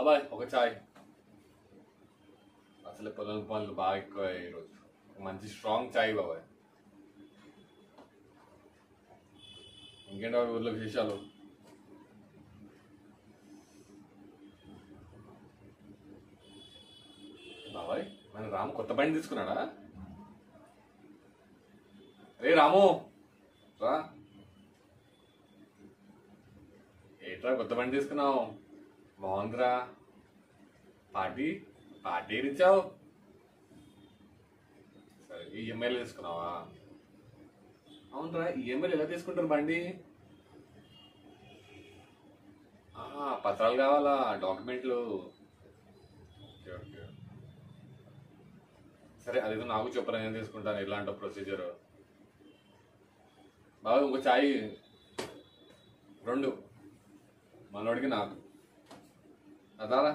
బాబాయ్ ఒక చాయ్. అసలు పొలం పనులు బాగా ఎక్కువ ఈరోజు. మంచి స్ట్రాంగ్ చాయ్ బాబాయ్. ఇంకేంటి ఊర్లో విశేషాలు? బాబాయ్ మన రాము కొత్త బండి తీసుకున్నాడా? రే రాము రా. ఏట్రా కొత్త బండి తీసుకున్నావు? బాగుందిరా. పార్టీ పార్టీ ఇచ్చావు. సరే ఈఎంఐలో తీసుకున్నావా? అవునరా, ఈఎంఐలు ఎలా తీసుకుంటారు బండి? పత్రాలు కావాలా, డాక్యుమెంట్లు. ఓకే ఓకే సరే, అదేదో నాకు చెప్పరా, నేను తీసుకుంటాను ఎలాంటి ప్రొసీజర్. బాబు ఇంకో చాయ్ 2 మనోడికి నాకు అదారా.